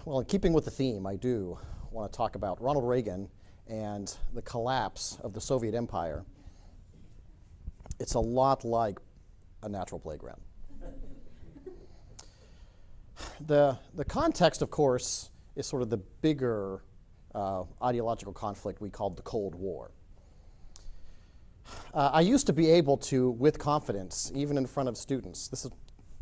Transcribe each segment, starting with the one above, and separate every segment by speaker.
Speaker 1: Well, in keeping with the theme, I do want to talk about Ronald Reagan and the collapse of the Soviet Empire. It's a lot like a natural playground. The context, of course, is sort of the bigger ideological conflict we called the Cold War. I used to be able to, with confidence, even in front of students, this is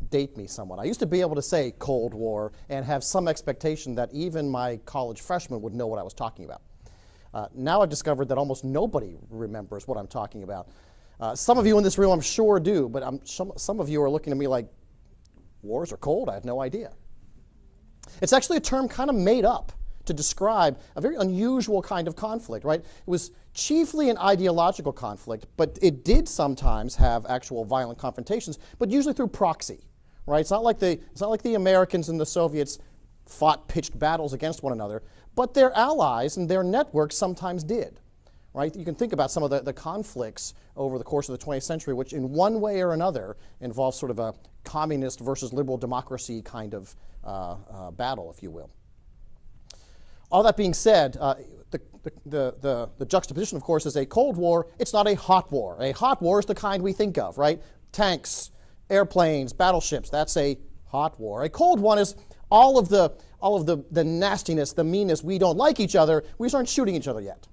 Speaker 1: date me somewhat. I used to be able to say Cold War and have some expectation that even my college freshmen would know what I was talking about. Now I've discovered that almost nobody remembers what I'm talking about. Some of you in this room I'm sure do, but some of you are looking at me like, wars are cold? I have no idea. It's actually a term kind of made up to describe a very unusual kind of conflict, right? It was chiefly an ideological conflict, but it did sometimes have actual violent confrontations, but usually through proxy, right? It's not like the Americans and the Soviets fought pitched battles against one another, but their allies and their networks sometimes did, right? You can think about some of the conflicts over the course of the 20th century, which in one way or another involve sort of a communist versus liberal democracy kind of battle, if you will. All that being said, the juxtaposition, of course, is a Cold War. It's not a hot war. A hot war is the kind we think of, right? Tanks, airplanes, battleships. That's a hot war. A cold one is all of the nastiness, the meanness. We don't like each other. We just aren't shooting each other yet.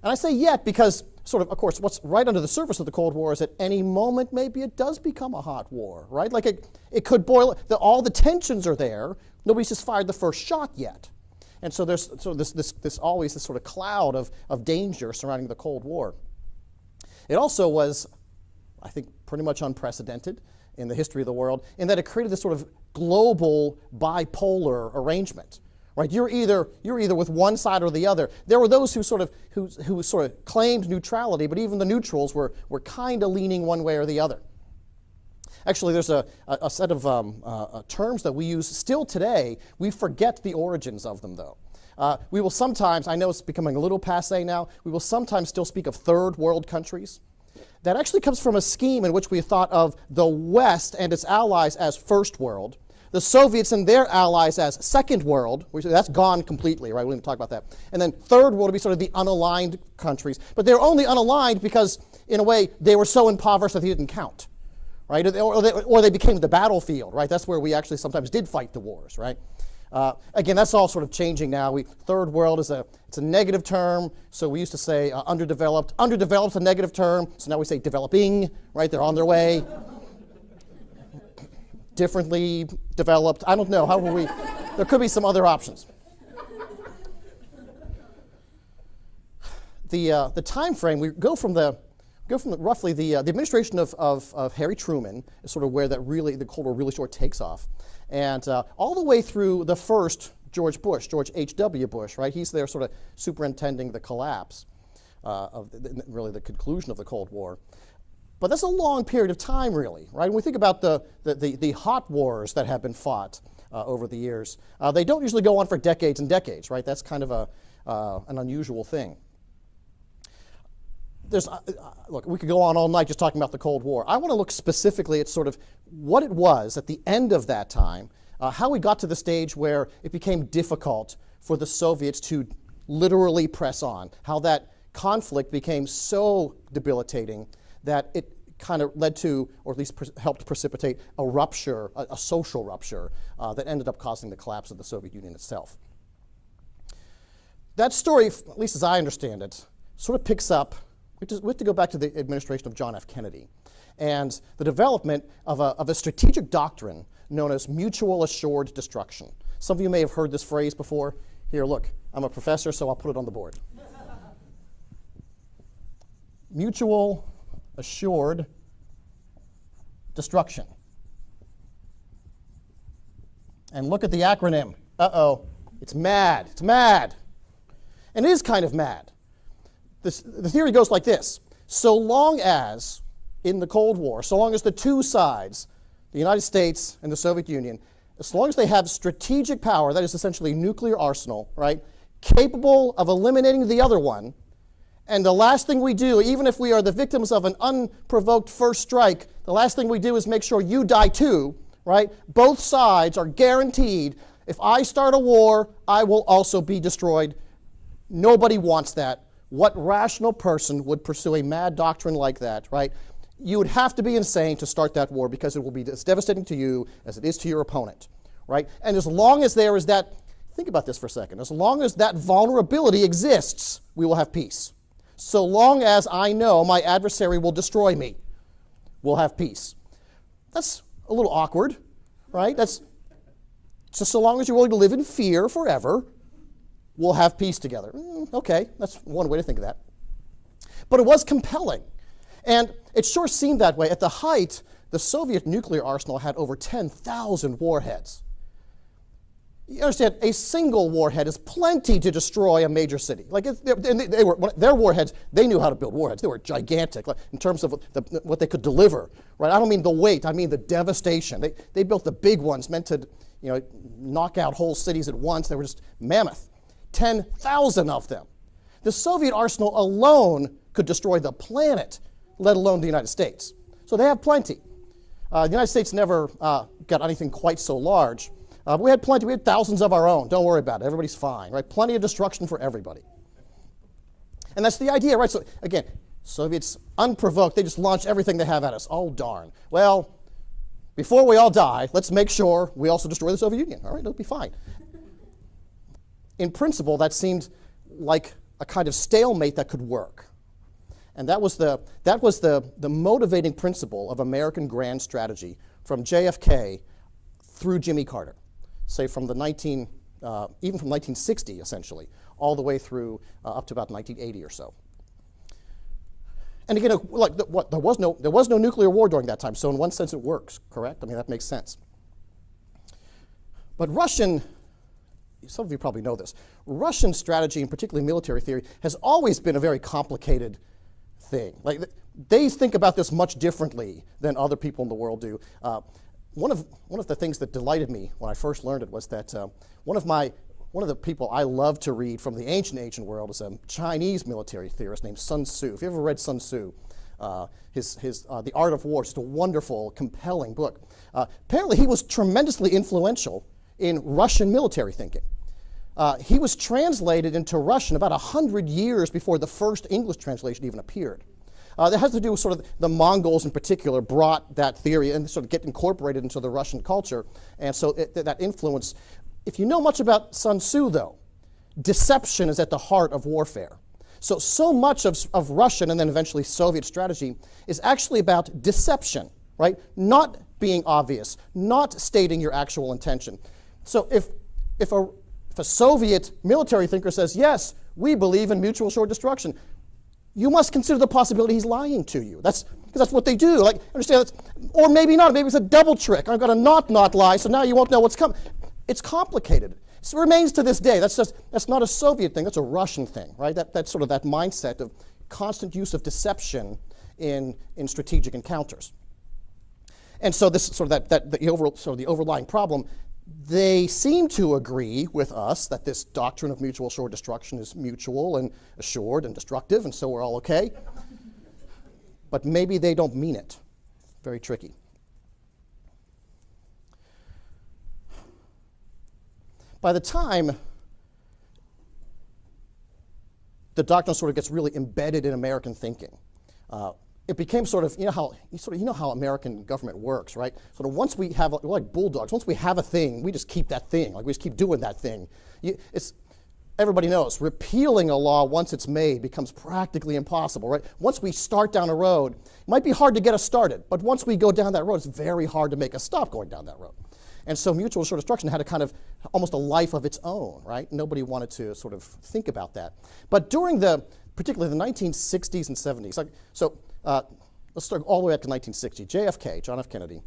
Speaker 1: And I say yet because, of course, what's right under the surface of the Cold War is at any moment maybe it does become a hot war, right? Like it could boil. All the tensions are there. Nobody's just fired the first shot yet. And so there's always this sort of cloud of danger surrounding the Cold War. It also was, I think, pretty much unprecedented in the history of the world in that it created this sort of global bipolar arrangement, right? You're either with one side or the other. There were those who sort of claimed neutrality, but even the neutrals were kind of leaning one way or the other. Actually, there's a set of terms that we use still today. We forget the origins of them, though. We will sometimes, I know it's becoming a little passé now, we will sometimes still speak of third world countries. That actually comes from a scheme in which we thought of the West and its allies as first world, the Soviets and their allies as second world, which that's gone completely, right? We didn't talk about that. And then third world would be sort of the unaligned countries. But they're only unaligned because, in a way, they were so impoverished that they didn't count. Right? Or they became the battlefield, right? That's where we actually sometimes did fight the wars, right? Again, that's all sort of changing now. Third world it's a negative term, so we used to say underdeveloped. Underdeveloped's a negative term, so now we say developing, right? They're on their way. Differently developed. I don't know. There could be some other options. The time frame, we go from roughly the administration of Harry Truman is sort of where the Cold War really sort of takes off, and all the way through the first George H.W. Bush, right? He's there sort of superintending the collapse of really the conclusion of the Cold War. But that's a long period of time, really, right? When we think about the hot wars that have been fought over the years, they don't usually go on for decades and decades, right? That's kind of an unusual thing. Look, we could go on all night just talking about the Cold War. I want to look specifically at sort of what it was at the end of that time, how we got to the stage where it became difficult for the Soviets to literally press on, how that conflict became so debilitating that it kind of led to, or at least helped precipitate, a rupture, a social rupture that ended up causing the collapse of the Soviet Union itself. That story, at least as I understand it, sort of picks up. We have to go back to the administration of John F. Kennedy and the development of a strategic doctrine known as mutual assured destruction. Some of you may have heard this phrase before. Here, look, I'm a professor, so I'll put it on the board. Mutual assured destruction. And look at the acronym. Uh-oh, it's MAD. It's MAD. And it is kind of mad. The theory goes like this. So long as, in the Cold War, so long as the two sides, the United States and the Soviet Union, as long as they have strategic power, that is essentially nuclear arsenal, right, capable of eliminating the other one, and the last thing we do, even if we are the victims of an unprovoked first strike, the last thing we do is make sure you die too, right? Both sides are guaranteed If I start a war, I will also be destroyed. Nobody wants that. What rational person would pursue a mad doctrine like that, right? You would have to be insane to start that war because it will be as devastating to you as it is to your opponent, right? And as long as there is that, think about this for a second, as long as that vulnerability exists, we will have peace. So long as I know my adversary will destroy me, we'll have peace. That's a little awkward, right? That's just so long as you're willing to live in fear forever, we'll have peace together. Okay, that's one way to think of that. But it was compelling. And it sure seemed that way. At the height, the Soviet nuclear arsenal had over 10,000 warheads. You understand, a single warhead is plenty to destroy a major city. Like their warheads, they knew how to build warheads. They were gigantic in terms of what they could deliver. Right? I don't mean the weight, I mean the devastation. They built the big ones meant to knock out whole cities at once. They were just mammoth. 10,000 of them. The Soviet arsenal alone could destroy the planet, let alone the United States. So they have plenty. The United States never got anything quite so large. But we had plenty. We had thousands of our own. Don't worry about it. Everybody's fine, right? Plenty of destruction for everybody. And that's the idea, right? So again, Soviets, unprovoked, they just launch everything they have at us. Oh, darn. Well, before we all die, let's make sure we also destroy the Soviet Union. All right, it'll be fine. In principle, that seemed like a kind of stalemate that could work. And that was the motivating principle of American grand strategy from JFK through Jimmy Carter, say from even from 1960 essentially, all the way through up to about 1980 or so. And again, there was no nuclear war during that time, so in one sense it works, correct? I mean, that makes sense. But some of you probably know this, Russian strategy, and particularly military theory, has always been a very complicated thing. Like, they think about this much differently than other people in the world do. One of the things that delighted me when I first learned it was that one of the people I love to read from the ancient world is a Chinese military theorist named Sun Tzu. If you ever read Sun Tzu, The Art of War, just a wonderful, compelling book. Apparently he was tremendously influential in Russian military thinking. He was translated into Russian about 100 years before the first English translation even appeared. That has to do with sort of the Mongols in particular brought that theory and sort of get incorporated into the Russian culture. And so that influence, if you know much about Sun Tzu though, deception is at the heart of warfare. So much of Russian and then eventually Soviet strategy is actually about deception, right? Not being obvious, not stating your actual intention. So if a Soviet military thinker says, yes, we believe in mutual assured destruction, you must consider the possibility he's lying to you. Because that's what they do. Like, understand? Or maybe not. Maybe it's a double trick. I've got to not lie, so now you won't know what's coming. It's complicated. So it remains to this day. That's not a Soviet thing. That's a Russian thing, right? That's sort of that mindset of constant use of deception in strategic encounters. And so this sort of the overlying problem. They seem to agree with us that this doctrine of mutual assured destruction is mutual and assured and destructive, and so we're all okay. But maybe they don't mean it. Very tricky. By the time the doctrine sort of gets really embedded in American thinking, it became sort of, you know how American government works, right? Sort of once we have, we're like bulldogs, once we have a thing, we just keep that thing, like we just keep doing that thing. Everybody knows, repealing a law once it's made becomes practically impossible, right? Once we start down a road, it might be hard to get us started, but once we go down that road, it's very hard to make us stop going down that road. And so mutual assured destruction had a kind of almost a life of its own, right? Nobody wanted to sort of think about that. But during particularly the 1960s and 70s, let's start all the way up to 1960. JFK, John F. Kennedy,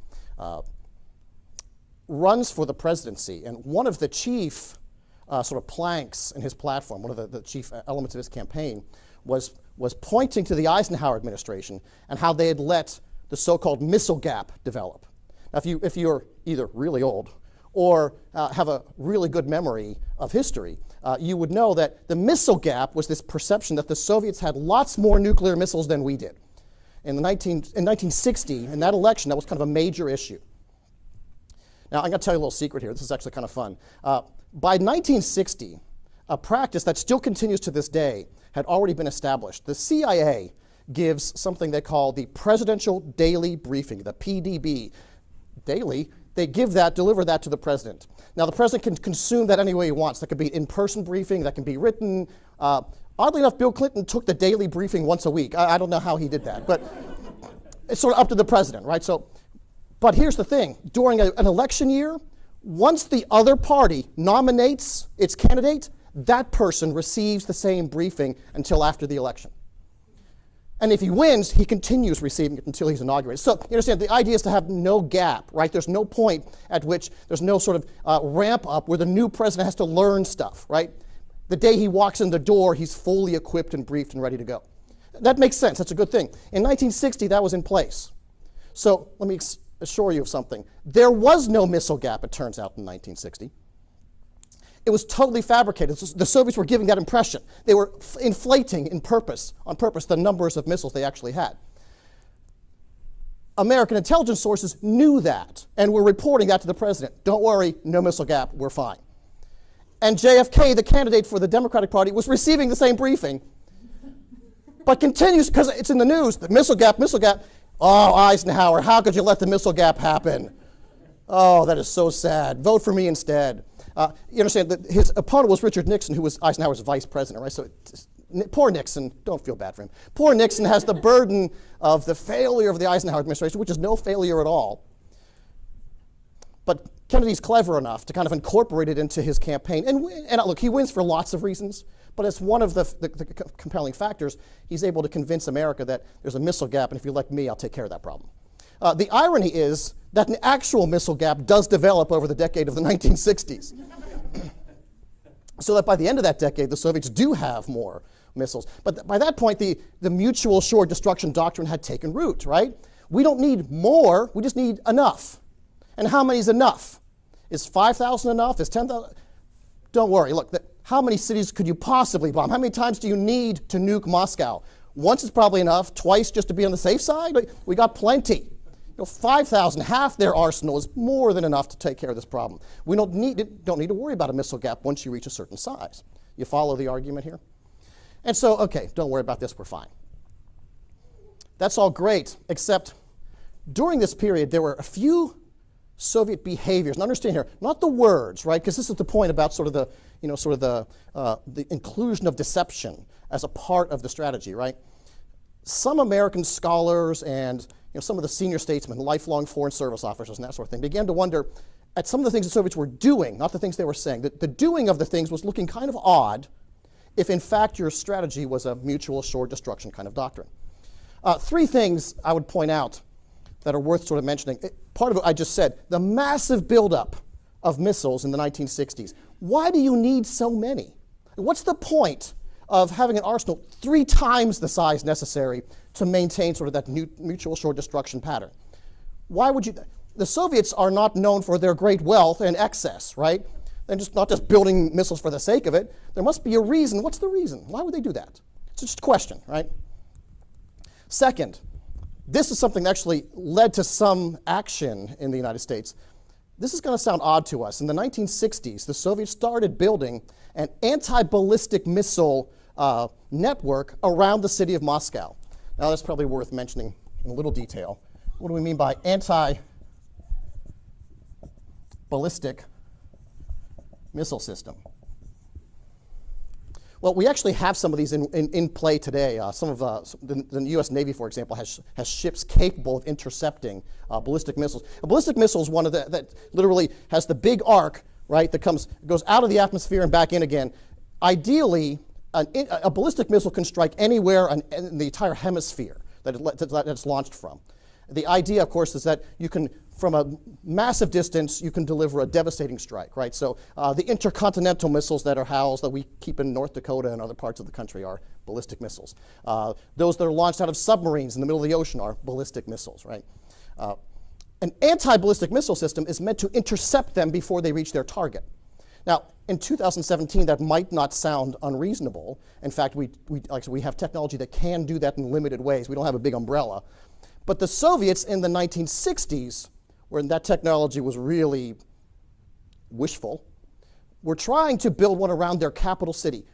Speaker 1: runs for the presidency, and one of the chief sort of planks in his platform, one of the chief elements of his campaign, was pointing to the Eisenhower administration and how they had let the so-called missile gap develop. Now, if you're either really old or have a really good memory of history, you would know that the missile gap was this perception that the Soviets had lots more nuclear missiles than we did. In 1960, in that election, that was kind of a major issue. Now, I'm going to tell you a little secret here. This is actually kind of fun. By 1960, a practice that still continues to this day had already been established. The CIA gives something they call the Presidential Daily Briefing, the PDB. Daily, they deliver that to the president. Now, the president can consume that any way he wants. That could be in-person briefing, that can be written. Oddly enough, Bill Clinton took the daily briefing once a week. I don't know how he did that, but it's sort of up to the president, right? But here's the thing. During an election year, once the other party nominates its candidate, that person receives the same briefing until after the election. And if he wins, he continues receiving it until he's inaugurated. So you understand, the idea is to have no gap, right? There's no point at which there's no sort of ramp up where the new president has to learn stuff, right? The day he walks in the door, he's fully equipped and briefed and ready to go. That makes sense. That's a good thing. In 1960, that was in place. So let me assure you of something. There was no missile gap, it turns out, in 1960. It was totally fabricated. The Soviets were giving that impression. They were inflating on purpose, the numbers of missiles they actually had. American intelligence sources knew that and were reporting that to the president. Don't worry, no missile gap, we're fine. And JFK, the candidate for the Democratic Party, was receiving the same briefing, but continues, because it's in the news, the missile gap. Oh, Eisenhower, how could you let the missile gap happen? Oh, that is so sad. Vote for me instead. You understand that his opponent was Richard Nixon, who was Eisenhower's vice president, right? So poor Nixon, don't feel bad for him. Poor Nixon has the burden of the failure of the Eisenhower administration, which is no failure at all. But Kennedy's clever enough to kind of incorporate it into his campaign. And look, he wins for lots of reasons, but as one of the compelling factors, he's able to convince America that there's a missile gap, and if you elect me, I'll take care of that problem. The irony is that an actual missile gap does develop over the decade of the 1960s. So that by the end of that decade, the Soviets do have more missiles. But by that point, the mutual assured destruction doctrine had taken root, right? We don't need more, we just need enough. And how many is enough? Is 5,000 enough? Is 10,000? Don't worry, look, how many cities could you possibly bomb? How many times do you need to nuke Moscow? Once is probably enough, twice just to be on the safe side? We got plenty. 5,000, half their arsenal is more than enough to take care of this problem. We don't need to worry about a missile gap once you reach a certain size. You follow the argument here? And so, okay, don't worry about this, we're fine. That's all great, except during this period, there were a few Soviet behaviors. And understand here, not the words, right? Because this is the point about sort of the inclusion of deception as a part of the strategy, right? Some American scholars and some of the senior statesmen, lifelong foreign service officers and that sort of thing, began to wonder at some of the things the Soviets were doing, not the things they were saying. The doing of the things was looking kind of odd if in fact your strategy was a mutual assured destruction kind of doctrine. Three things I would point out that are worth sort of mentioning. Part of it I just said, the massive buildup of missiles in the 1960s. Why do you need so many? What's the point of having an arsenal 3 times the size necessary to maintain sort of that mutual assured destruction pattern? Why would you? The Soviets are not known for their great wealth and excess, right? They're not just building missiles for the sake of it. There must be a reason. What's the reason? Why would they do that? It's just a question, right? Second, this is something that actually led to some action in the United States. This is going to sound odd to us. In the 1960s, the Soviets started building an anti-ballistic missile network around the city of Moscow. Now, that's probably worth mentioning in a little detail. What do we mean by anti-ballistic missile system? Well, we actually have some of these in play today. Some of the U.S. Navy, for example, has ships capable of intercepting ballistic missiles. A ballistic missile is one of that literally has the big arc, right, that goes out of the atmosphere and back in again. Ideally, a ballistic missile can strike anywhere in the entire hemisphere that it's launched from. The idea, of course, is that you can, from a massive distance, you can deliver a devastating strike, right? So the intercontinental missiles that are housed, that we keep in North Dakota and other parts of the country, are ballistic missiles. Those that are launched out of submarines in the middle of the ocean are ballistic missiles, right? An anti-ballistic missile system is meant to intercept them before they reach their target. Now, in 2017, that might not sound unreasonable. In fact, we have technology that can do that in limited ways. We don't have a big umbrella. But the Soviets in the 1960s when that technology was really wishful, were trying to build one around their capital city.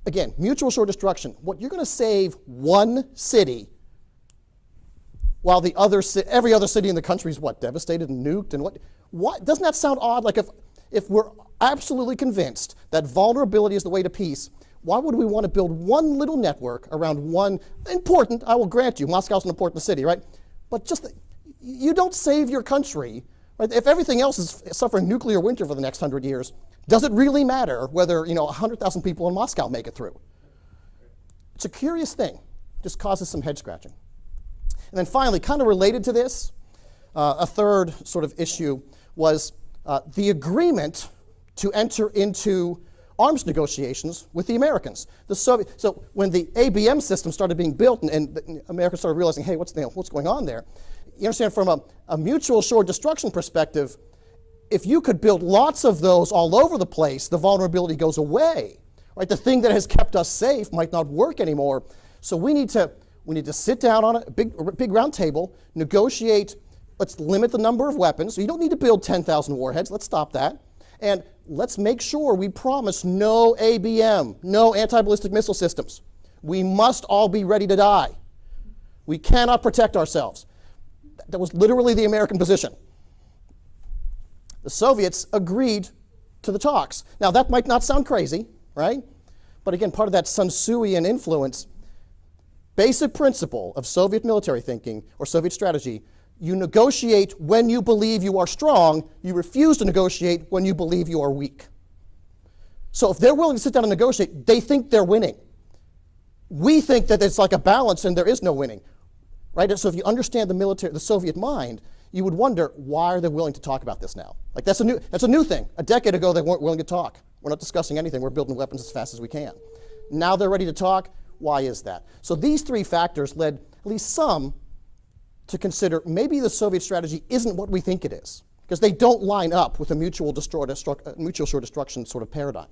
Speaker 1: Again, mutual assured destruction. What you're going to save one city while every other city in the country is what, devastated and nuked, and what doesn't that sound odd? Like if we're absolutely convinced that vulnerability is the way to peace, why would we want to build one little network around one important, I will grant you, Moscow's an important city, right? But you don't save your country, right? If everything else is suffering nuclear winter for the next 100 years, does it really matter whether 100,000 people in Moscow make it through? It's a curious thing, just causes some head scratching. And then finally, kind of related to this, a third sort of issue was the agreement to enter into arms negotiations with the Americans. So when the ABM system started being built and the Americans started realizing, hey, what's going on there? You understand, from a mutual assured destruction perspective, if you could build lots of those all over the place, the vulnerability goes away. Right? The thing that has kept us safe might not work anymore. So we need to sit down on a big round table, negotiate. Let's limit the number of weapons. So you don't need to build 10,000 warheads. Let's stop that. And let's make sure we promise no ABM, no anti-ballistic missile systems. We must all be ready to die. We cannot protect ourselves. That was literally the American position. The Soviets agreed to the talks. Now, that might not sound crazy, right? But again, part of that Sun Tzuian influence, basic principle of Soviet military thinking or Soviet strategy, you negotiate when you believe you are strong. You refuse to negotiate when you believe you are weak. So if they're willing to sit down and negotiate, they think they're winning. We think that it's like a balance and there is no winning, right? So if you understand the Soviet mind, you would wonder, why are they willing to talk about this now? Like that's a new thing. A decade ago, they weren't willing to talk. We're not discussing anything. We're building weapons as fast as we can. Now they're ready to talk. Why is that? So these three factors led at least some to consider maybe the Soviet strategy isn't what we think it is, because they don't line up with a mutual assured destruction sort of paradigm.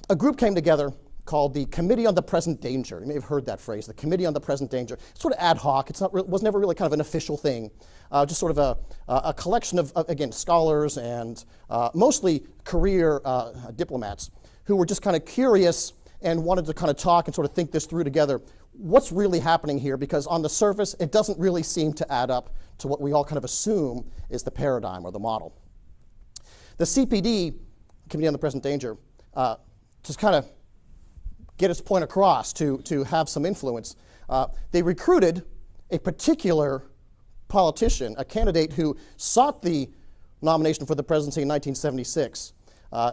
Speaker 1: A group came together called the Committee on the Present Danger. You may have heard that phrase, the Committee on the Present Danger. It's sort of ad hoc. Was never really kind of an official thing. Just sort of a collection of, again, scholars and mostly career diplomats who were just kind of curious and wanted to kind of talk and sort of think this through together. What's really happening here? Because on the surface, it doesn't really seem to add up to what we all kind of assume is the paradigm or the model. The CPD, Committee on the Present Danger, just kind of get its point across to have some influence. They recruited a particular politician, a candidate who sought the nomination for the presidency in 1976.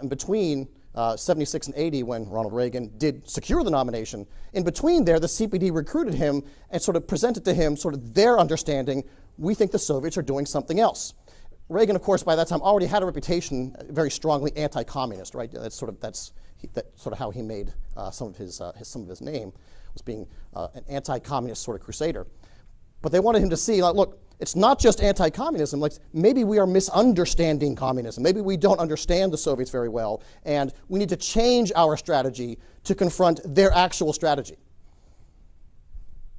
Speaker 1: In between 76 and 80, when Ronald Reagan did secure the nomination, in between there, the CPD recruited him and sort of presented to him sort of their understanding. We think the Soviets are doing something else. Reagan, of course, by that time already had a reputation very strongly anti-communist, right? That's sort of how he made some of his name, was being an anti-communist sort of crusader. But they wanted him to see, like, look, it's not just anti-communism. Like, maybe we are misunderstanding communism. Maybe we don't understand the Soviets very well, and we need to change our strategy to confront their actual strategy.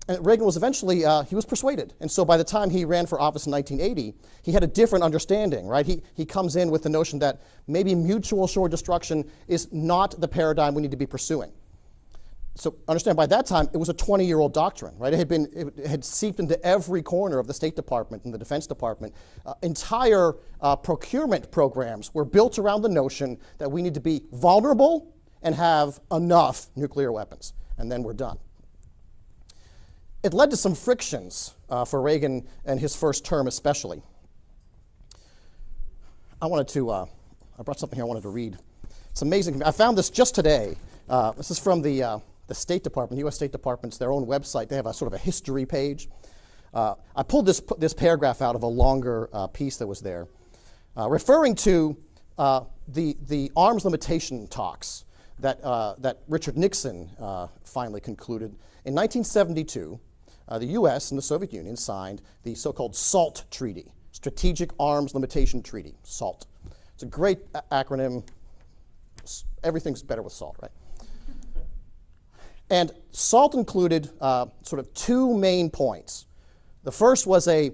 Speaker 1: And Reagan was eventually, he was persuaded. And so by the time he ran for office in 1980, he had a different understanding, right? He comes in with the notion that maybe mutual assured destruction is not the paradigm we need to be pursuing. So understand, by that time, it was a 20-year-old doctrine, right? It had seeped into every corner of the State Department and the Defense Department. Entire procurement programs were built around the notion that we need to be vulnerable and have enough nuclear weapons, and then we're done. It led to some frictions for Reagan and his first term especially. I brought something here I wanted to read. It's amazing. I found this just today. This is from the State Department, U.S. State Department's their own website. They have a sort of a history page. I pulled this paragraph out of a longer piece that was there, referring to the arms limitation talks that Richard Nixon finally concluded. In 1972, the U.S. and the Soviet Union signed the so-called SALT Treaty, Strategic Arms Limitation Treaty, SALT. It's a great acronym. Everything's better with SALT, right? And SALT included sort of two main points. The first was a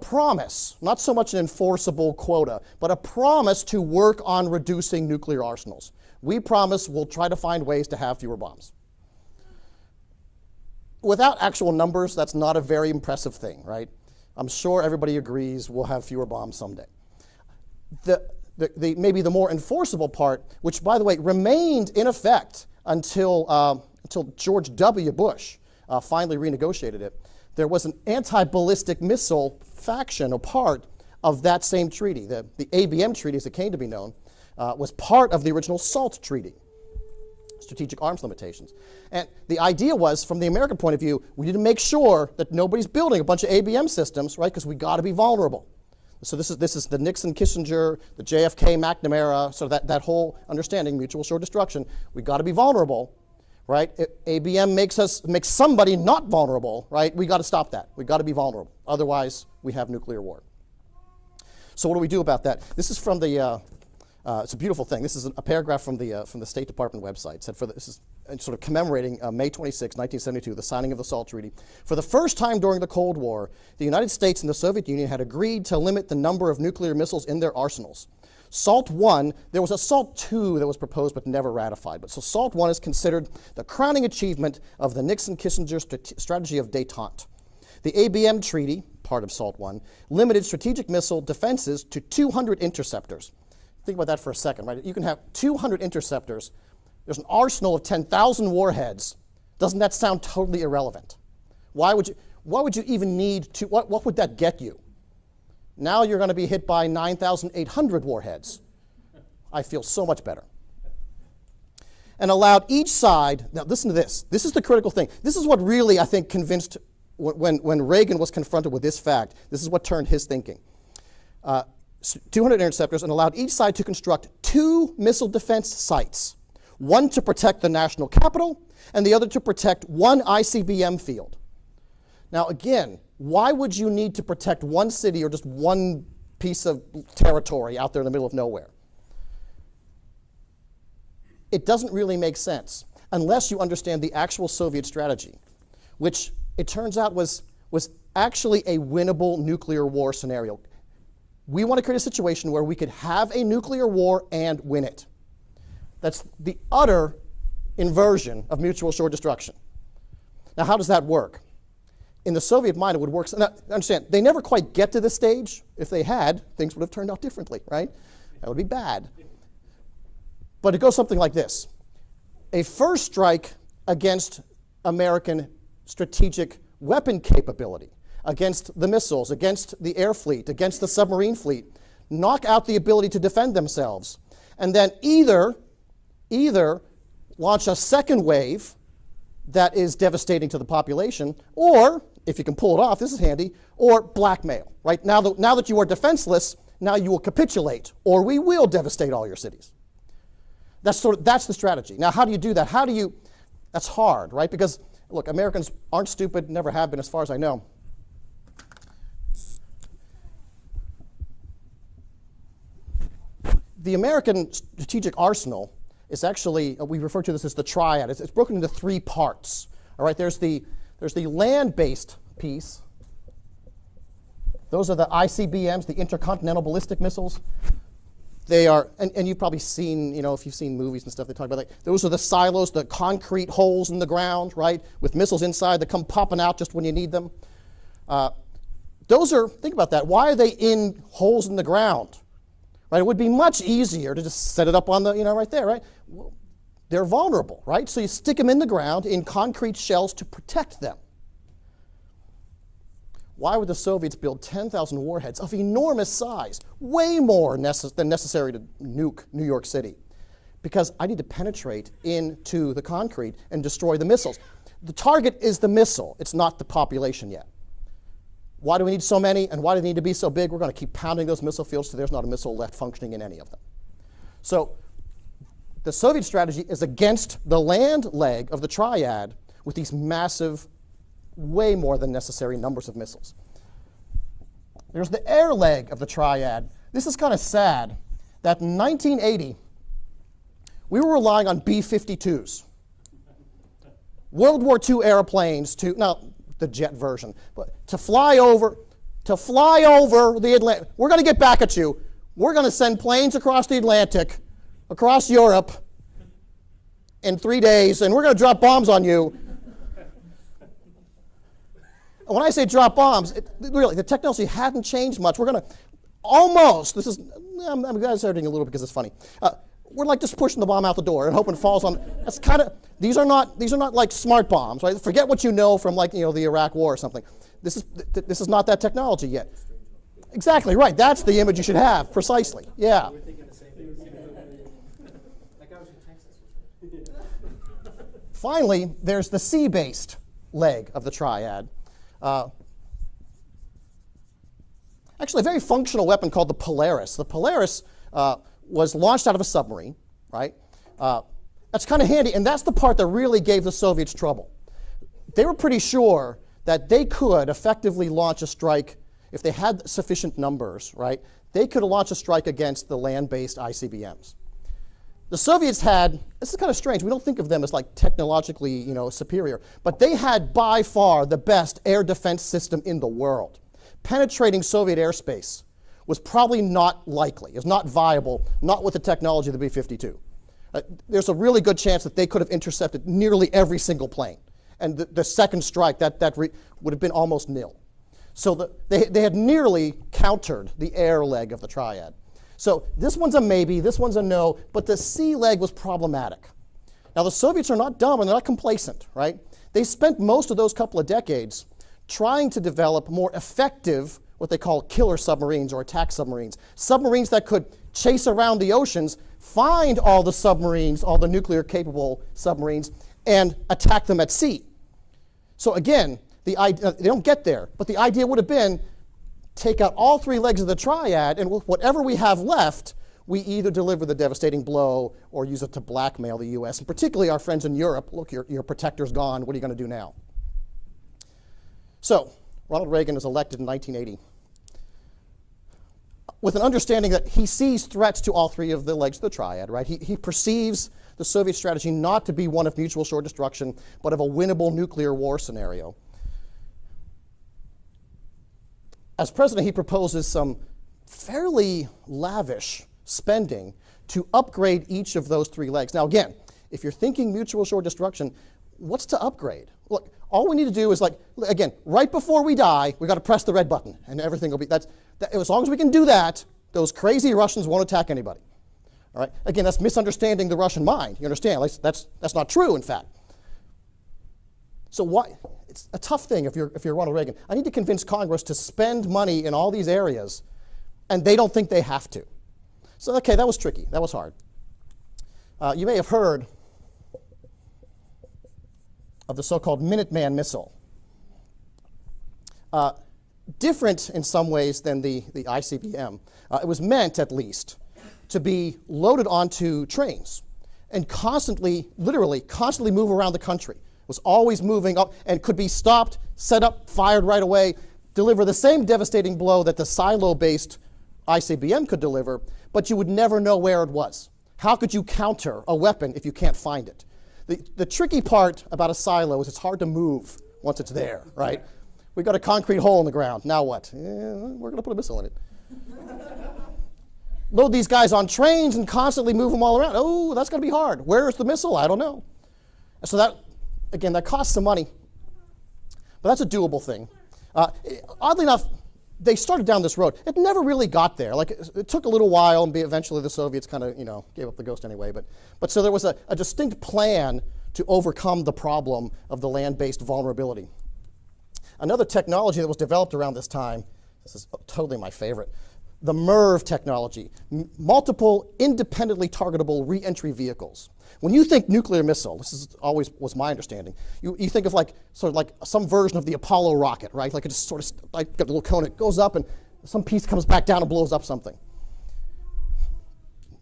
Speaker 1: promise, not so much an enforceable quota, but a promise to work on reducing nuclear arsenals. We promise we'll try to find ways to have fewer bombs. Without actual numbers, that's not a very impressive thing, right? I'm sure everybody agrees we'll have fewer bombs someday. Maybe the more enforceable part, which, by the way, remained in effect until George W. Bush finally renegotiated it. There was an anti-ballistic missile faction, or part of that same treaty. The ABM treaty, as it came to be known, was part of the original SALT treaty, strategic arms limitations. And the idea was, from the American point of view, we need to make sure that nobody's building a bunch of ABM systems, right? Because we got to be vulnerable. So this is the Nixon-Kissinger, the JFK-McNamara, so that whole understanding, mutual assured destruction. We got to be vulnerable, right? ABM makes somebody not vulnerable, right? We got to stop that. We got to be vulnerable. Otherwise, we have nuclear war. So what do we do about that? This is from the. It's a beautiful thing. This is a paragraph from the State Department website. It said this is sort of commemorating May 26, 1972, the signing of the SALT Treaty. For the first time during the Cold War, the United States and the Soviet Union had agreed to limit the number of nuclear missiles in their arsenals. SALT I, there was a SALT II that was proposed but never ratified. But so SALT I is considered the crowning achievement of the Nixon-Kissinger strategy of détente. The ABM Treaty, part of SALT I, limited strategic missile defenses to 200 interceptors. Think about that for a second, right? You can have 200 interceptors. There's an arsenal of 10,000 warheads. Doesn't that sound totally irrelevant? Why would you even need to, what would that get you? Now you're going to be hit by 9,800 warheads. I feel so much better. And allowed each side, now listen to this. This is the critical thing. This is what really, I think, convinced, when Reagan was confronted with this fact, this is what turned his thinking. 200 interceptors, and allowed each side to construct 2 missile defense sites, one to protect the national capital and the other to protect one ICBM field. Now again, why would you need to protect one city or just one piece of territory out there in the middle of nowhere? It doesn't really make sense unless you understand the actual Soviet strategy, which it turns out was actually a winnable nuclear war scenario. We want to create a situation where we could have a nuclear war and win it. That's the utter inversion of mutual assured destruction. Now, how does that work? In the Soviet mind, it would work. Now, understand, they never quite get to this stage. If they had, things would have turned out differently, right? That would be bad. But it goes something like this. A first strike against American strategic weapon capability, against the missiles, against the air fleet, against the submarine fleet, knock out the ability to defend themselves, and then either launch a second wave that is devastating to the population, or, if you can pull it off, this is handy, or blackmail, right? Now that you are defenseless, now you will capitulate, or we will devastate all your cities. That's the strategy. Now, how do you do that? That's hard, right? Because, look, Americans aren't stupid, never have been as far as I know. The American strategic arsenal is actually, we refer to this as the triad. It's broken into 3 parts. All right, there's the land-based piece. Those are the ICBMs, the intercontinental ballistic missiles. They are, and you've probably seen, if you've seen movies and stuff, they talk about that. Those are the silos, the concrete holes in the ground, right, with missiles inside that come popping out just when you need them. Think about that. Why are they in holes in the ground? Right? It would be much easier to just set it up on the, right there, right? They're vulnerable, right? So you stick them in the ground in concrete shells to protect them. Why would the Soviets build 10,000 warheads of enormous size, way more than necessary to nuke New York City? Because I need to penetrate into the concrete and destroy the missiles. The target is the missile. It's not the population yet. Why do we need so many, and why do they need to be so big? We're going to keep pounding those missile fields till there's not a missile left functioning in any of them. So the Soviet strategy is against the land leg of the triad with these massive, way more than necessary numbers of missiles. There's the air leg of the triad. This is kind of sad that in 1980, we were relying on B-52s. World War II airplanes now, the jet version. But to fly over the Atlantic, we're going to get back at you. We're going to send planes across the Atlantic, across Europe in 3 days, and we're going to drop bombs on you. When I say drop bombs, really, the technology hadn't changed much. We're going to almost, I'm exaggerating a little because it's funny. We're like just pushing the bomb out the door and hoping it falls on. That's kind of, these are not like smart bombs, right? Forget what you know from like, the Iraq War or something. This is not that technology yet. Exactly, right. That's the image you should have, precisely. Yeah.
Speaker 2: We're thinking the same thing. That guy was in Texas.
Speaker 1: Finally, there's the sea-based leg of the triad. Actually, a very functional weapon called the Polaris. The Polaris was launched out of a submarine, right? That's kind of handy, and that's the part that really gave the Soviets trouble. They were pretty sure that they could effectively launch a strike if they had sufficient numbers, right? They could launch a strike against the land-based ICBMs. The Soviets had, this is kind of strange, we don't think of them as like technologically, superior, but they had by far the best air defense system in the world. Penetrating Soviet airspace was probably not likely, is not viable, not with the technology of the B-52. There's a really good chance that they could have intercepted nearly every single plane. And the second strike, that would have been almost nil. So they had nearly countered the air leg of the triad. So this one's a maybe, this one's a no, but the sea leg was problematic. Now the Soviets are not dumb and they're not complacent, right? They spent most of those couple of decades trying to develop more effective, what they call killer submarines or attack submarines. Submarines that could chase around the oceans, find all the submarines, all the nuclear capable submarines, and attack them at sea. So again, they don't get there, but the idea would have been take out all three legs of the triad, and with whatever we have left, we either deliver the devastating blow or use it to blackmail the U.S., and particularly our friends in Europe. Look, your protector's gone. What are you going to do now? So Ronald Reagan is elected in 1980 with an understanding that he sees threats to all three of the legs of the triad, right? He perceives the Soviet strategy not to be one of mutual assured destruction, but of a winnable nuclear war scenario. As president, he proposes some fairly lavish spending to upgrade each of those three legs. Now again, if you're thinking mutual assured destruction, what's to upgrade? Look, all we need to do is again, right before we die, we got to press the red button and everything will be, as long as we can do that, those crazy Russians won't attack anybody. All right? Again, that's misunderstanding the Russian mind. You understand? That's not true, in fact. So why? It's a tough thing if you're Ronald Reagan. I need to convince Congress to spend money in all these areas, and they don't think they have to. So okay, that was tricky. That was hard. You may have heard of the so-called Minuteman Missile. Different in some ways than the ICBM. It was meant, at least, to be loaded onto trains and literally constantly move around the country. It was always moving up and could be stopped, set up, fired right away, deliver the same devastating blow that the silo-based ICBM could deliver, but you would never know where it was. How could you counter a weapon if you can't find it? The tricky part about a silo is it's hard to move once it's there, right? We've got a concrete hole in the ground. Now what? We're going to put a missile in it. Load these guys on trains and constantly move them all around. Oh, that's going to be hard. Where's the missile? I don't know. So that costs some money. But that's a doable thing. Oddly enough, they started down this road. It never really got there. It took a little while, and eventually the Soviets kind of, gave up the ghost anyway. But so there was a distinct plan to overcome the problem of the land-based vulnerability. Another technology that was developed around this time, this is totally my favorite, the MIRV technology, multiple independently targetable re-entry vehicles. When you think nuclear missile, this is always was my understanding, you think of sort of some version of the Apollo rocket, right? Like it just sort of like a little cone, it goes up and some piece comes back down and blows up something.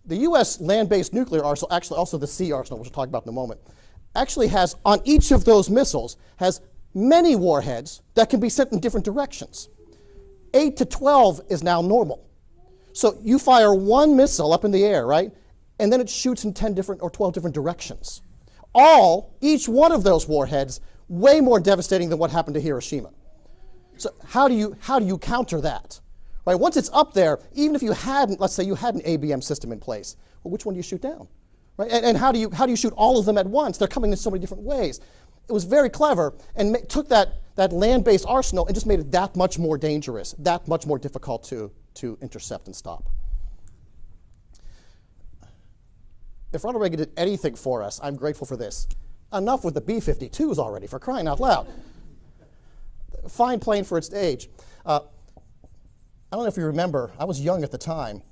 Speaker 1: The US land-based nuclear arsenal, actually also the sea arsenal, which we'll talk about in a moment, actually has, on each of those missiles, has many warheads that can be sent in different directions. 8 to 12 is now normal. So you fire one missile up in the air, right? And then it shoots in 10 different or 12 different directions. Each one of those warheads way more devastating than what happened to Hiroshima. So how do you counter that? Right? Once it's up there, even if you hadn't, let's say you had an ABM system in place, well, which one do you shoot down? Right? And how do you shoot all of them at once? They're coming in so many different ways. It was very clever and took that land-based arsenal and just made it that much more dangerous, that much more difficult to intercept and stop. If Ronald Reagan did anything for us, I'm grateful for this. Enough with the B-52s already, for crying out loud. Fine plane for its age. I don't know if you remember, I was young at the time,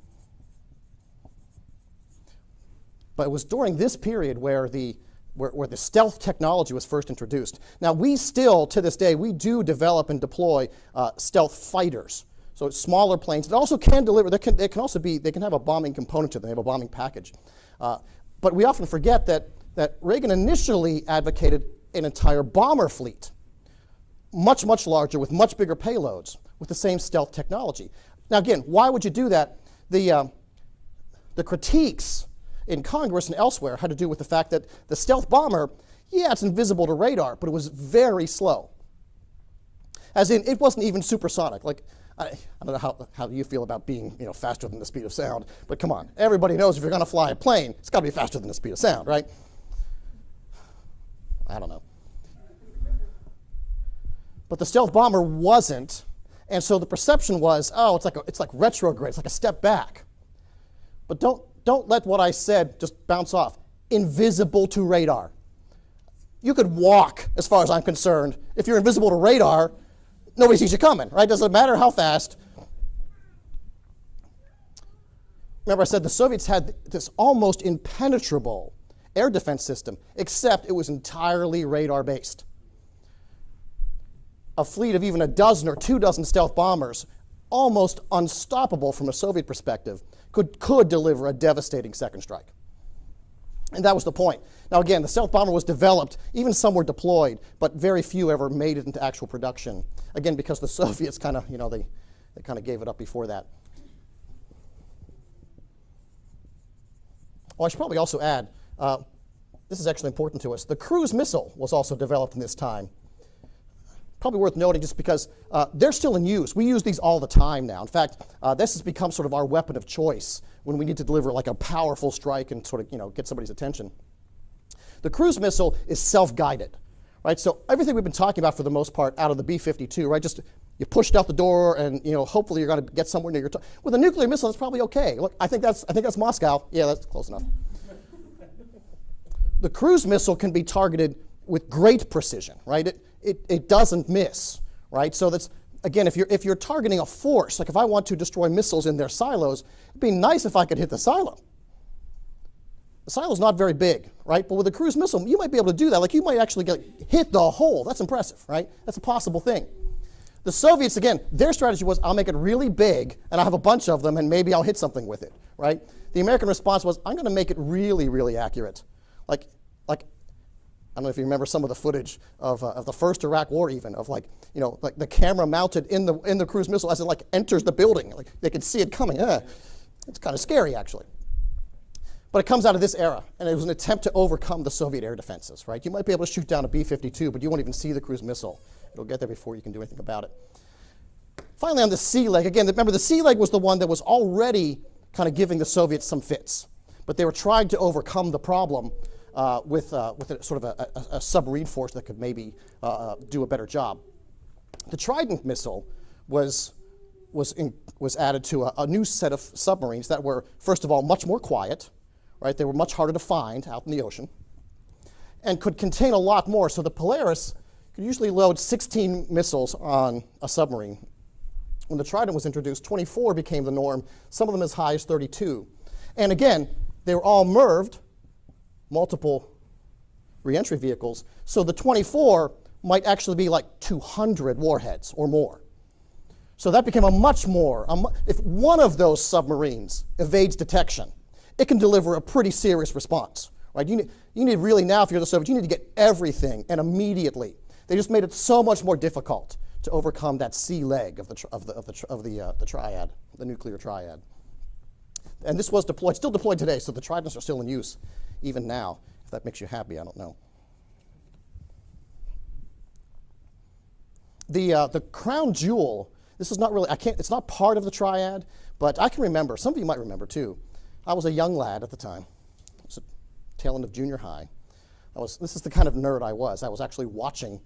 Speaker 1: but it was during this period where the stealth technology was first introduced. Now we still, to this day, we do develop and deploy stealth fighters. So it's smaller planes that also can deliver, they can have a bombing component to them, they have a bombing package. But we often forget that Reagan initially advocated an entire bomber fleet, much, much larger with much bigger payloads with the same stealth technology. Now again, why would you do that? The critiques in Congress and elsewhere had to do with the fact that the stealth bomber, yeah, it's invisible to radar, but it was very slow. As in, it wasn't even supersonic. Like, I don't know how you feel about being faster than the speed of sound, but come on. Everybody knows if you're going to fly a plane, it's got to be faster than the speed of sound, right? I don't know. But the stealth bomber wasn't, and so the perception was, oh, it's like retrograde, it's like a step back. But don't let what I said just bounce off. Invisible to radar. You could walk, as far as I'm concerned. If you're invisible to radar, nobody sees you coming, right? Doesn't matter how fast. Remember I said the Soviets had this almost impenetrable air defense system, except it was entirely radar-based. A fleet of even a dozen or 24 stealth bombers, almost unstoppable from a Soviet perspective, could deliver a devastating second strike. And that was the point. Now again, the stealth bomber was developed, even some were deployed, but very few ever made it into actual production. Again, because the Soviets kind of, they kind of gave it up before that. Oh, I should probably also add, this is actually important to us. The cruise missile was also developed in this time. Probably worth noting just because they're still in use. We use these all the time now. In fact, this has become sort of our weapon of choice when we need to deliver like a powerful strike and sort of get somebody's attention. The cruise missile is self-guided, right? So everything we've been talking about for the most part out of the B-52, right? Just you pushed out the door and hopefully you're going to get somewhere near your target. With a nuclear missile, that's probably okay. Look, I think that's Moscow. Yeah, that's close enough. The cruise missile can be targeted with great precision, right? It doesn't miss, right? So that's, again, if you're targeting a force, like if I want to destroy missiles in their silos, it'd be nice if I could hit the silo. The silo's not very big, right? But with a cruise missile, you might be able to do that. Like you might actually hit the hole. That's impressive, right? That's a possible thing. The Soviets, again, their strategy was I'll make it really big and I'll have a bunch of them and maybe I'll hit something with it, right? The American response was I'm going to make it really, really accurate. Like I don't know if you remember some of the footage of the first Iraq War, even of like the camera mounted in the cruise missile as it like enters the building, like they can see it coming. It's kind of scary actually. But it comes out of this era, and it was an attempt to overcome the Soviet air defenses, right? You might be able to shoot down a B-52, but you won't even see the cruise missile. It'll get there before you can do anything about it. Finally, on the sea leg, again, remember the sea leg was the one that was already kind of giving the Soviets some fits, but they were trying to overcome the problem with a sort of a submarine force that could maybe do a better job. The Trident missile was added to a new set of submarines that were, first of all, much more quiet, right? They were much harder to find out in the ocean, and could contain a lot more. So the Polaris could usually load 16 missiles on a submarine. When the Trident was introduced, 24 became the norm, some of them as high as 32. And again, they were all MIRVed, multiple reentry vehicles, so the 24 might actually be like 200 warheads or more. So that became a much more, if one of those submarines evades detection, it can deliver a pretty serious response, right? You need really now, if you're the Soviets, you need to get everything and immediately. They just made it so much more difficult to overcome that sea leg of the triad, the nuclear triad. And this was deployed, still deployed today, so the Tridents are still in use even now. If that makes you happy, I don't know. The crown jewel, this is not really, it's not part of the triad, but I can remember, some of you might remember too, I was a young lad at the time. It was a tail end of junior high. This is the kind of nerd I was. I was actually watching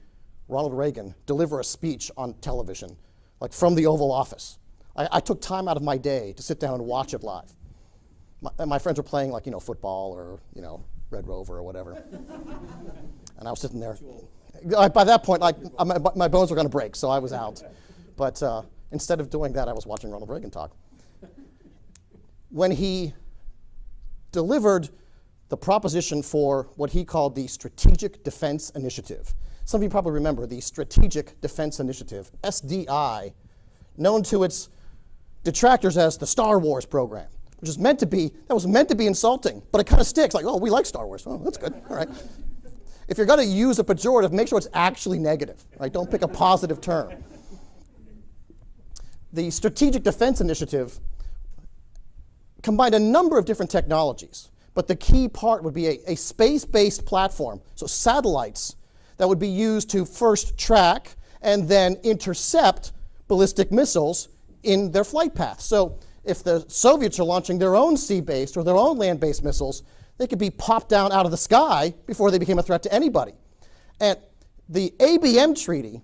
Speaker 1: Ronald Reagan deliver a speech on television, like from the Oval Office. I took time out of my day to sit down and watch it live. My friends were playing like, football or, Red Rover or whatever. And I was sitting there. By that point, my bones were going to break, so I was out. But instead of doing that, I was watching Ronald Reagan talk. When he delivered the proposition for what he called the Strategic Defense Initiative. Some of you probably remember the Strategic Defense Initiative, SDI, known to its detractors as the Star Wars program, which was meant to be insulting, but it kind of sticks, like, oh, we like Star Wars. Oh, that's good, all right. If you're going to use a pejorative, make sure it's actually negative, right? Don't pick a positive term. The Strategic Defense Initiative combined a number of different technologies, but the key part would be a space-based platform, so satellites that would be used to first track and then intercept ballistic missiles in their flight path. So if the Soviets are launching their own sea-based or their own land-based missiles, they could be popped down out of the sky before they became a threat to anybody. And the ABM treaty,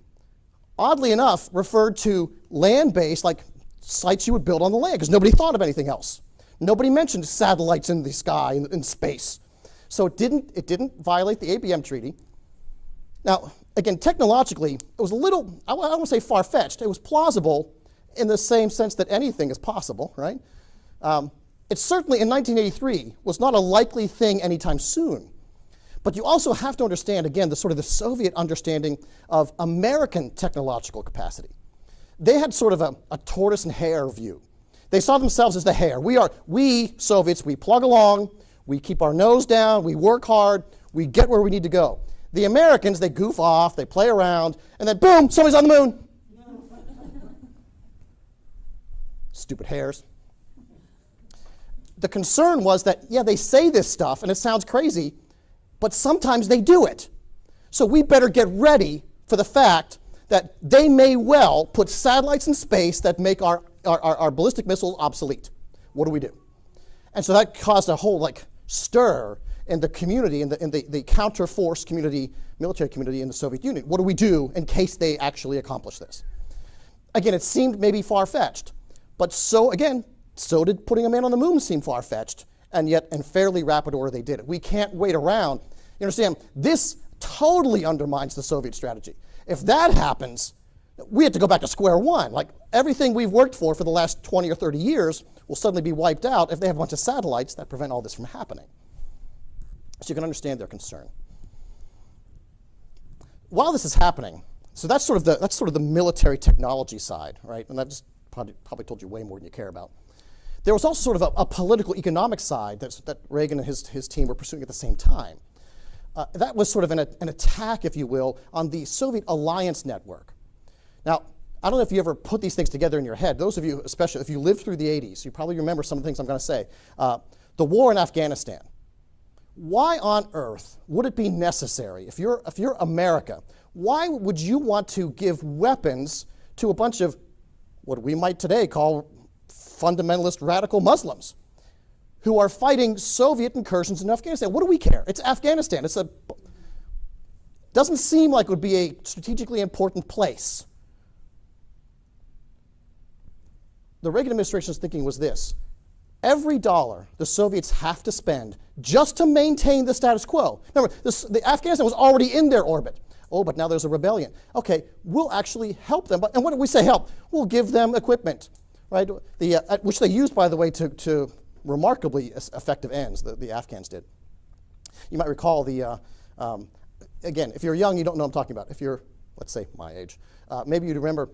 Speaker 1: oddly enough, referred to land-based, like sites you would build on the land, because nobody thought of anything else. Nobody mentioned satellites in the sky, in space. So it didn't violate the ABM treaty. Now, again, technologically, it was a little, I don't want to say far-fetched. It was plausible in the same sense that anything is possible, right? It certainly, in 1983, was not a likely thing anytime soon. But you also have to understand, again, the Soviet understanding of American technological capacity. They had sort of a tortoise and hare view. They saw themselves as the hare. We Soviets, we plug along, we keep our nose down, we work hard, we get where we need to go. The Americans, they goof off, they play around, and then boom, somebody's on the moon. Stupid hares. The concern was that, yeah, they say this stuff, and it sounds crazy, but sometimes they do it. So we better get ready for the fact that they may well put satellites in space that make our ballistic missiles obsolete. What do we do? And so that caused a whole stir in the community, in the counter-force community, military community in the Soviet Union. What do we do in case they actually accomplish this? Again, it seemed maybe far-fetched, but so did putting a man on the moon seem far-fetched, and yet in fairly rapid order they did it. We can't wait around. You understand, this totally undermines the Soviet strategy. If that happens, we have to go back to square one. Like everything we've worked for the last 20 or 30 years will suddenly be wiped out if they have a bunch of satellites that prevent all this from happening. So you can understand their concern. While this is happening, so that's sort of the military technology side, right? And I've just probably told you way more than you care about. There was also sort of a political economic side that Reagan and his team were pursuing at the same time. That was sort of an attack, if you will, on the Soviet alliance network. Now, I don't know if you ever put these things together in your head. Those of you, especially if you lived through the 80s, you probably remember some of the things I'm going to say. The war in Afghanistan. Why on earth would it be necessary, if you're America, why would you want to give weapons to a bunch of what we might today call fundamentalist radical Muslims who are fighting Soviet incursions in Afghanistan? What do we care? It's Afghanistan. Doesn't seem like it would be a strategically important place. The Reagan administration's thinking was this: every dollar the Soviets have to spend just to maintain the status quo. Remember, the Afghanistan was already in their orbit. Oh, but now there's a rebellion. Okay, we'll actually help them. And when we say help, we'll give them equipment, right? Which they used, by the way, to remarkably effective ends. The Afghans did. You might recall again, if you're young, you don't know what I'm talking about. If you're, let's say, my age, maybe you'd remember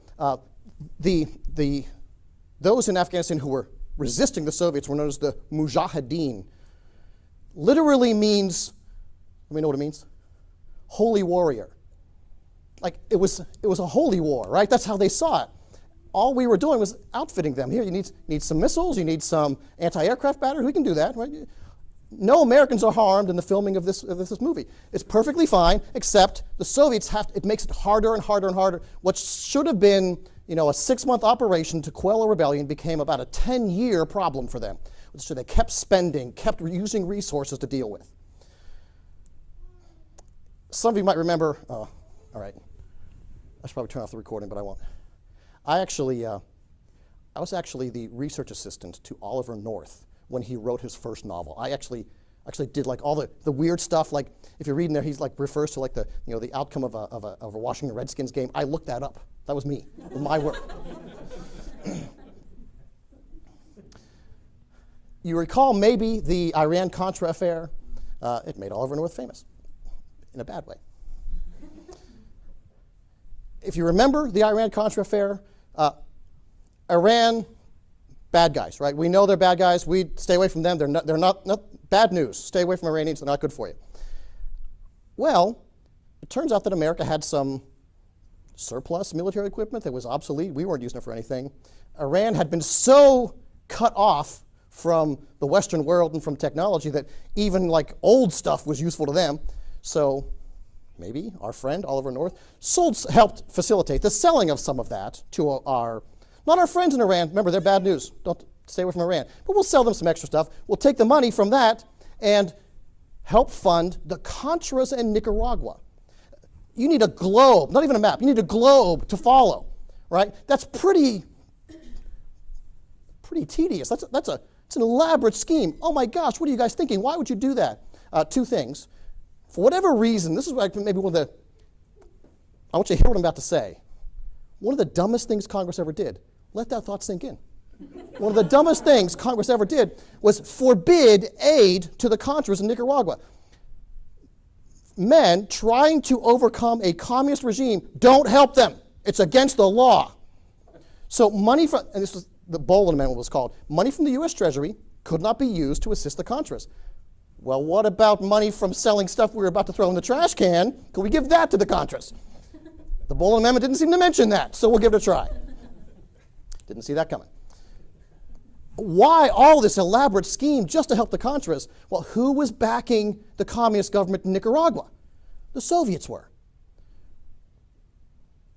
Speaker 1: those in Afghanistan who were resisting the Soviets were known as the Mujahideen. Literally means, let me know what it means? Holy warrior. Like it was a holy war, right? That's how they saw it. All we were doing was outfitting them. Here, you need some missiles, you need some anti-aircraft batteries. We can do that, right? no Americans are harmed in the filming of this movie. It's perfectly fine, except the Soviets it makes it harder and harder and harder. What should have been, a 6-month operation to quell a rebellion became about a 10-year problem for them. So they kept spending, kept using resources to deal with. Some of you might remember, all right, I should probably turn off the recording, but I won't. I was actually the research assistant to Oliver North when he wrote his first novel. I actually did like all the weird stuff. Like if you read in there, he's like refers to like the outcome of a Washington Redskins game. I looked that up. That was me, with my work. You recall maybe the Iran-Contra affair? It made Oliver North famous, in a bad way. If you remember the Iran-Contra affair, Iran, bad guys, right? We know they're bad guys. We stay away from them. They're not bad news. Stay away from Iranians. They're not good for you. Well, it turns out that America had some surplus military equipment that was obsolete. We weren't using it for anything. Iran had been so cut off from the Western world and from technology that even like old stuff was useful to them. So maybe our friend Oliver North helped facilitate the selling of some of that to not our friends in Iran. Remember, they're bad news. Don't stay away from Iran. But we'll sell them some extra stuff. We'll take the money from that and help fund the Contras in Nicaragua. You need a globe, not even a map. You need a globe to follow, right? That's pretty tedious. It's an elaborate scheme. Oh my gosh, what are you guys thinking? Why would you do that? Two things. For whatever reason, this is maybe one of the, I want you to hear what I'm about to say. One of the dumbest things Congress ever did. Let that thought sink in. One of the dumbest things Congress ever did was forbid aid to the Contras in Nicaragua. Men trying to overcome a communist regime, don't help them. It's against the law. So money from, and this was the Bolin Amendment was called, money from the U.S. Treasury could not be used to assist the Contras. Well, what about money from selling stuff we were about to throw in the trash can? Could we give that to the Contras? The Bolin Amendment didn't seem to mention that, so we'll give it a try. Didn't see that coming. Why all this elaborate scheme just to help the Contras? Well, who was backing the communist government in Nicaragua? The Soviets were.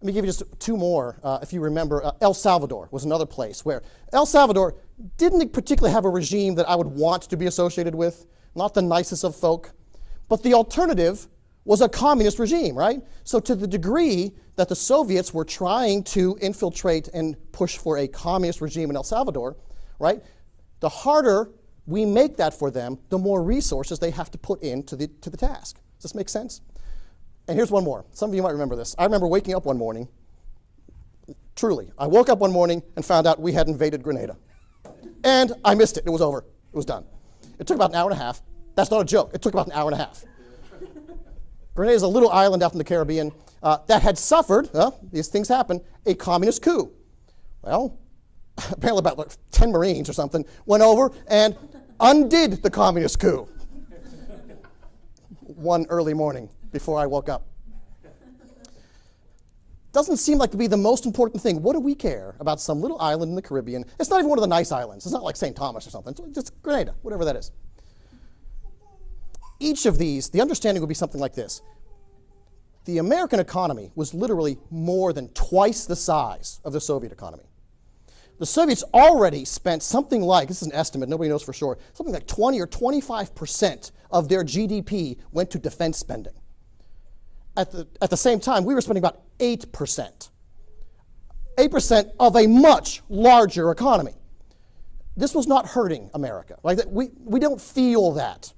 Speaker 1: Let me give you just two more. If you remember, El Salvador was another place where El Salvador didn't particularly have a regime that I would want to be associated with, not the nicest of folk, but the alternative was a communist regime, right? So to the degree that the Soviets were trying to infiltrate and push for a communist regime in El Salvador, right? The harder we make that for them, the more resources they have to put into the task. Does this make sense? And here's one more. Some of you might remember this. I remember waking up one morning, truly. I woke up one morning and found out we had invaded Grenada. And I missed it. It was over. It was done. It took about an hour and a half. That's not a joke. It took about an hour and a half. Grenada is a little island out in the Caribbean that had suffered, these things happen, a communist coup. Well, apparently about 10 Marines or something went over and undid the communist coup one early morning before I woke up. Doesn't seem like to be the most important thing. What do we care about some little island in the Caribbean? It's not even one of the nice islands. It's not like St. Thomas or something. It's just Grenada, whatever that is. Each of these, the understanding would be something like this. The American economy was literally more than twice the size of the Soviet economy. The Soviets already spent something like, this is an estimate, nobody knows for sure, something like 20 or 25% of their GDP went to defense spending. At the same time, we were spending about 8%. 8% of a much larger economy. This was not hurting America. Like we don't feel that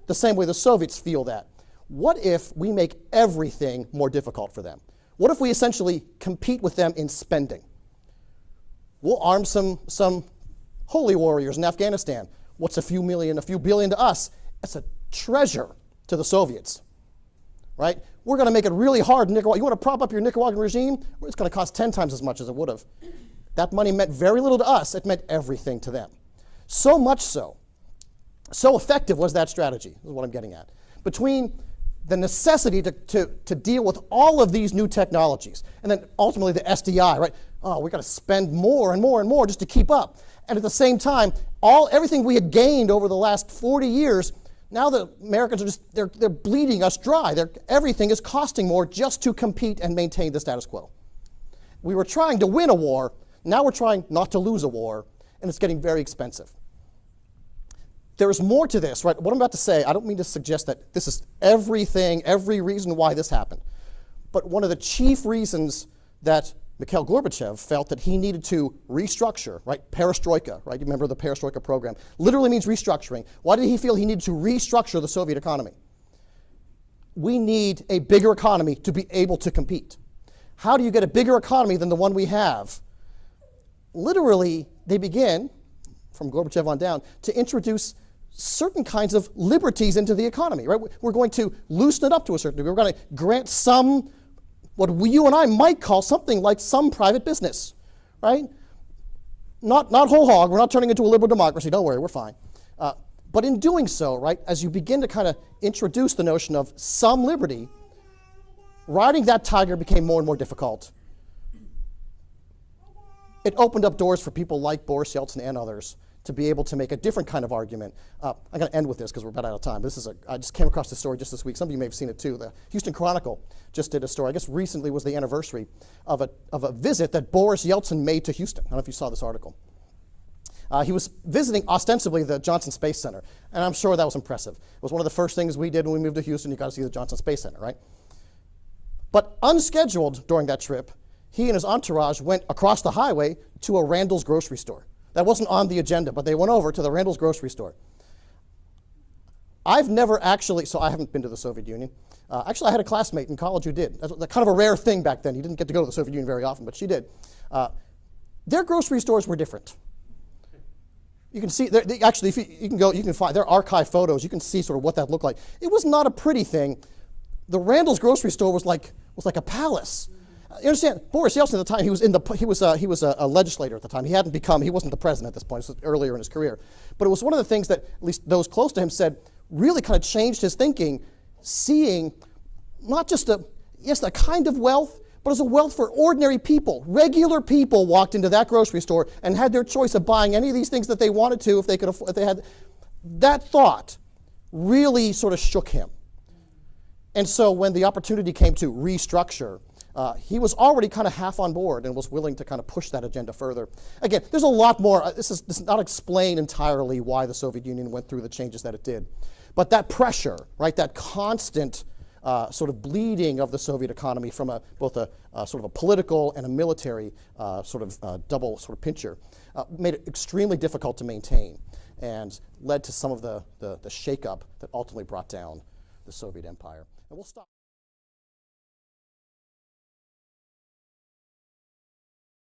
Speaker 1: the same way the Soviets feel that. What if we make everything more difficult for them? What if we essentially compete with them in spending? We'll arm some holy warriors in Afghanistan. What's a few million, a few billion to us? It's a treasure to the Soviets, right? We're going to make it really hard in Nicaragua. You want to prop up your Nicaraguan regime? It's going to cost 10 times as much as it would have. That money meant very little to us. It meant everything to them. So much so effective was that strategy, is what I'm getting at. Between the necessity to deal with all of these new technologies, and then ultimately the SDI, right? Oh, we've got to spend more and more and more just to keep up. And at the same time, everything we had gained over the last 40 years Now the Americans are just, they're bleeding us dry. Everything is costing more just to compete and maintain the status quo. We were trying to win a war. Now we're trying not to lose a war, and it's getting very expensive. There is more to this, right? What I'm about to say, I don't mean to suggest that this is everything, every reason why this happened. But one of the chief reasons that Mikhail Gorbachev felt that he needed to restructure, right? Perestroika, right? You remember the Perestroika program. Literally means restructuring. Why did he feel he needed to restructure the Soviet economy? We need a bigger economy to be able to compete. How do you get a bigger economy than the one we have? Literally, they begin, from Gorbachev on down, to introduce certain kinds of liberties into the economy, right? We're going to loosen it up to a certain degree. We're going to grant some, what you and I might call something like some private business, right? Not whole hog. We're not turning into a liberal democracy. Don't worry, we're fine. But in doing so, right, as you begin to kind of introduce the notion of some liberty, riding that tiger became more and more difficult. It opened up doors for people like Boris Yeltsin and others to be able to make a different kind of argument. I'm going to end with this because we're about out of time. I just came across this story just this week. Some of you may have seen it too. The Houston Chronicle just did a story. I guess recently was the anniversary of a visit that Boris Yeltsin made to Houston. I don't know if you saw this article. He was visiting ostensibly the Johnson Space Center, and I'm sure that was impressive. It was one of the first things we did when we moved to Houston. You got to see the Johnson Space Center, right? But unscheduled during that trip, he and his entourage went across the highway to a Randall's grocery store. That wasn't on the agenda, but they went over to the Randall's grocery store. I've never actually, so I haven't been to the Soviet Union. Actually, I had a classmate in college who did. That's kind of a rare thing back then. You didn't get to go to the Soviet Union very often, but she did. Their grocery stores were different. You can see, actually, if you can find their archive photos. You can see sort of what that looked like. It was not a pretty thing. The Randall's grocery store was like a palace. You understand? Boris Yeltsin at the time, he was a legislator at the time. He wasn't the president at this point. This was earlier in his career. But it was one of the things that at least those close to him said really kind of changed his thinking, seeing not just a kind of wealth, but as a wealth for ordinary people. Regular people walked into that grocery store and had their choice of buying any of these things that they wanted to if they could afford, if they had. That thought really sort of shook him. And so when the opportunity came to restructure, he was already kind of half on board and was willing to kind of push that agenda further. Again, there's a lot more. This does not explain entirely why the Soviet Union went through the changes that it did. But that pressure, right, that constant sort of bleeding of the Soviet economy from both a sort of a political and a military double sort of pincher, made it extremely difficult to maintain and led to some of the shakeup that ultimately brought down the Soviet Empire. And we'll stop.